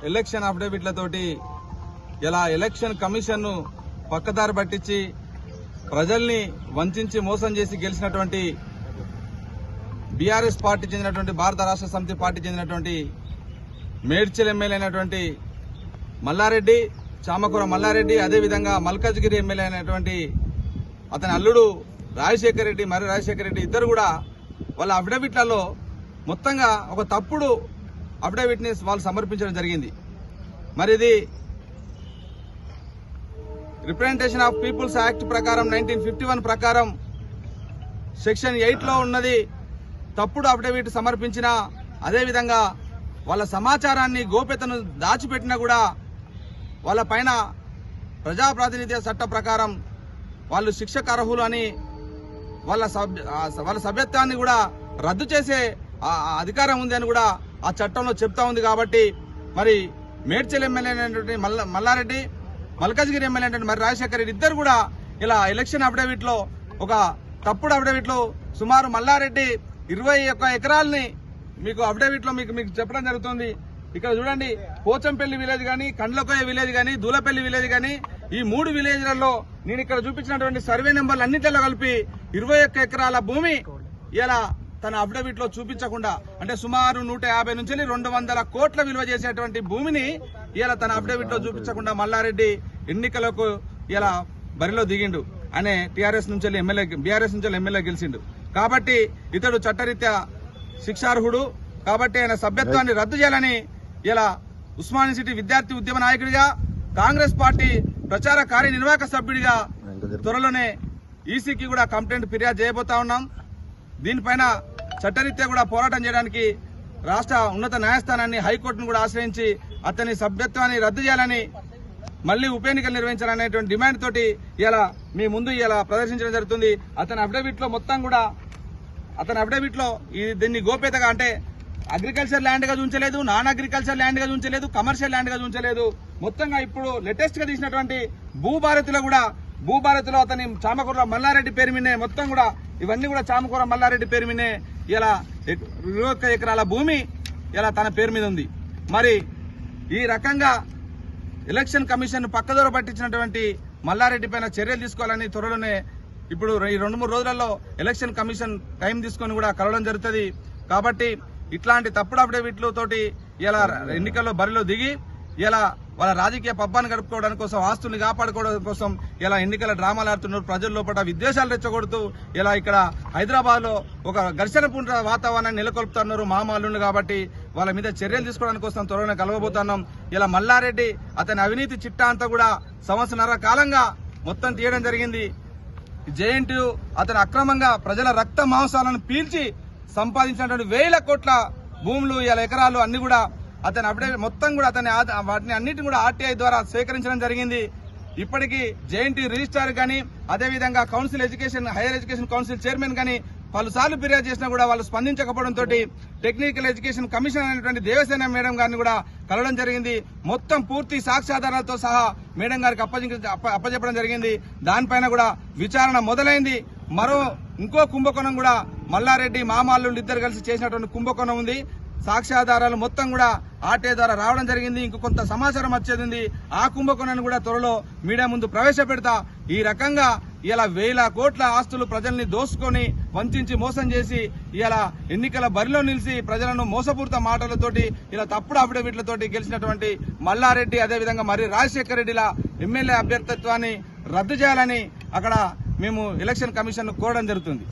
Election అఫిడవిట్లతోటి ఇలా election commission ను పక్కదారి పట్టించి ప్రజల్ని వంచి మోసం చేసి గెలిచినటువంటి బీఆర్ఎస్ పార్టీ చెందినటువంటి భారత రాష్ట్ర సమితి పార్టీ చెందినటువంటి మేడ్చల్ ఎమ్మెల్యే అయినటువంటి మల్లారెడ్డి, చామకూర మల్లారెడ్డి, అదేవిధంగా మల్కాజ్గిరి ఎమ్మెల్యే అయినటువంటి అతని అల్లుడు రాజశేఖర్ రెడ్డి, మరి రాజశేఖర్ రెడ్డి ఇద్దరు కూడా వాళ్ళ అఫిడవిట్లలో మొత్తంగా ఒక తప్పుడు అఫిడవిట్ ని వాళ్ళు సమర్పించడం జరిగింది. మరి ఇది రిప్రజెంటేషన్ ఆఫ్ పీపుల్స్ యాక్ట్ ప్రకారం 1951 ప్రకారం సెక్షన్ 8 లో ఉన్నది. తప్పుడు అఫిడవిట్ సమర్పించిన, అదేవిధంగా వాళ్ళ సమాచారాన్ని గోప్యతను దాచిపెట్టినా కూడా వాళ్ళ పైన ప్రజాప్రాతినిధ్య చట్ట ప్రకారం వాళ్ళు శిక్షకు అర్హులు అని వాళ్ళ సభ్యత్వాన్ని కూడా రద్దు చేసే అధికారం ఉంది అని కూడా ఆ చట్టంలో చెప్తా ఉంది. కాబట్టి మరి మేడ్చల్ ఎమ్మెల్యే అయినటువంటి మల్లారెడ్డి, మల్కాజ్గిరి ఎమ్మెల్యే అయినటువంటి మరి రాజశేఖర్ రెడ్డి ఇద్దరు కూడా ఇలా ఎలక్షన్ అఫిడవిట్ లో ఒక తప్పుడు అఫిడవిట్ లో సుమారు మల్లారెడ్డి 21 ఎకరాలని మీకు అఫిడవిట్ లో మీకు చెప్పడం జరుగుతుంది. ఇక్కడ చూడండి, పోచంపల్లి విలేజ్ గానీ, కండ్లకోయ విలేజ్ గానీ, దూలపల్లి విలేజ్ గానీ, ఈ 3 విలేజ్లలో నేను ఇక్కడ చూపించినటువంటి సర్వే నెంబర్లు అన్నింటిలో కలిపి 21 ఎకరాల భూమి ఇలా తన అఫిడవిట్ లో చూపించకుండా, అంటే సుమారు 150 నుంచి 200 కోట్ల విలువ చేసేటువంటి భూమిని ఇలా తన అఫిడవిట్ లో చూపించకుండా మల్లారెడ్డి ఎన్నికలకు ఇలా బరిలో దిగిండు. అనే బీఆర్ఎస్ నుంచి ఎమ్మెల్యే గెలిచిండు. కాబట్టి ఇతడు చట్టరీత్యా శిక్షార్హుడు. కాబట్టి ఆయన సభ్యత్వాన్ని రద్దు చేయాలని ఇలా ఉస్మానియా సిటీ విద్యార్థి ఉద్యమ నాయకుడిగా, కాంగ్రెస్ పార్టీ ప్రచార కార్యనిర్వాహక సభ్యుడిగా త్వరలోనే ఈసీకి కూడా కంప్లైంట్ ఫిర్యాదు చేయబోతా ఉన్నాం. దీనిపైన చట్టరీత్యా కూడా పోరాటం చేయడానికి రాష్ట్ర ఉన్నత న్యాయస్థానాన్ని, హైకోర్టును కూడా ఆశ్రయించి అతని సభ్యత్వాన్ని రద్దు చేయాలని, మళ్లీ ఉప ఎన్నికలు నిర్వహించాలనేటువంటి డిమాండ్ తోటి ఇలా మీ ముందు ఇలా ప్రదర్శించడం జరుగుతుంది. అతని అఫిడవిట్ లో మొత్తం కూడా దీన్ని గోప్యతగా, అంటే అగ్రికల్చర్ ల్యాండ్ గా చూంచలేదు, నాన్ అగ్రికల్చర్ ల్యాండ్ గా చూంచలేదు, కమర్షియల్ ల్యాండ్ గా చూంచలేదు. మొత్తంగా ఇప్పుడు లేటెస్ట్ గా తీసినటువంటి భూభారతిలో అతని చామకూర మల్లారెడ్డి పేరు మీదే మొత్తం కూడా ఇవన్నీ కూడా చామకూర మల్లారెడ్డి పేరు మీదే ఇలా 21 ఎకరాల భూమి ఇలా తన పేరు మీద ఉంది. మరి ఈ రకంగా ఎలక్షన్ కమిషన్ పక్కదోర పట్టించినటువంటి మల్లారెడ్డి పైన చర్యలు తీసుకోవాలని త్వరలోనే ఇప్పుడు ఈ 2-3 రోజులలో ఎలక్షన్ కమిషన్ టైం తీసుకొని కూడా కలవడం జరుగుతుంది. కాబట్టి ఇట్లాంటి తప్పుడు అఫిడవిట్ల తోటి ఇలా ఎన్నికల్లో బరిలో దిగి ఇలా వాళ్ళ రాజకీయ పబ్బాన్ని గడుపుకోవడానికి కోసం, ఆస్తుల్ని కాపాడుకోవడం కోసం ఇలా ఎన్నికల డ్రామాలు ఆడుతున్నారు. ప్రజల లోపల విద్వేషాలు రెచ్చగొడుతూ ఇలా ఇక్కడ హైదరాబాద్ లో ఒక ఘర్షణపూర్ణ వాతావరణాన్ని నెలకొల్పుతున్నారు మామూలు. కాబట్టి వాళ్ళ మీద చర్యలు తీసుకోవడానికి కోసం త్వరగా కలవబోతున్నాం. ఇలా మల్లారెడ్డి అతని అవినీతి చిట్టా అంతా కూడా 1.5 సంవత్సరాల కాలంగా మొత్తం తీయడం జరిగింది. జేఎన్టీయూ అతను అక్రమంగా ప్రజల రక్త మాంసాలను పీల్చి సంపాదించినటువంటి 1000 కోట్ల భూములు, ఇలా ఎకరాలు అన్ని కూడా అతని అఫిడవిట్ మొత్తం కూడా వాటిని అన్నిటిని కూడా ఆర్టీఐ ద్వారా సేకరించడం జరిగింది. ఇప్పటికీ జేఎన్టీయూ రిజిస్ట్రార్ గానీ, అదేవిధంగా హైయర్ ఎడ్యుకేషన్ కౌన్సిల్ చైర్మన్ గానీ పలుసార్లు ఫిర్యాదు చేసినా కూడా వాళ్ళు స్పందించకపోవడంతో టెక్నికల్ ఎడ్యుకేషన్ కమిషన్ అనేటువంటి దేవసేన మేడం గారిని కూడా కలవడం జరిగింది. మొత్తం పూర్తి సాక్ష్యాధారాలతో సహా మేడం గారికి అప్పచెప్పడం జరిగింది. దానిపైన కూడా విచారణ మొదలైంది. ఇంకో కుంభకోణం కూడా మల్లారెడ్డి మామాళ్ళు ఇద్దరు కలిసి చేసినటువంటి కుంభకోణం ఉంది. సాక్ష్యాధారాలు మొత్తం కూడా ఆర్టీఐ ద్వారా రావడం జరిగింది. ఇంకో కొంత సమాచారం వచ్చేది. ఆ కుంభకోణాన్ని కూడా త్వరలో మీడియా ముందు ప్రవేశపెడతా. ఈ రకంగా ఇలా 1000 కోట్ల ఆస్తులు ప్రజల్ని దోసుకొని వంచి మోసం చేసి ఇలా ఎన్నికల బరిలో నిలిచి ప్రజలను మోసపూరిత మాటలతోటి ఇలా తప్పుడు అఫిడవిట్లతోటి గెలిచినటువంటి మల్లారెడ్డి, అదేవిధంగా మరి రాజశేఖర్ రెడ్డిల ఎమ్మెల్యే అభ్యర్థిత్వాన్ని రద్దు చేయాలని అక్కడ మేము ఎలక్షన్ కమిషన్ కోరడం జరుగుతుంది.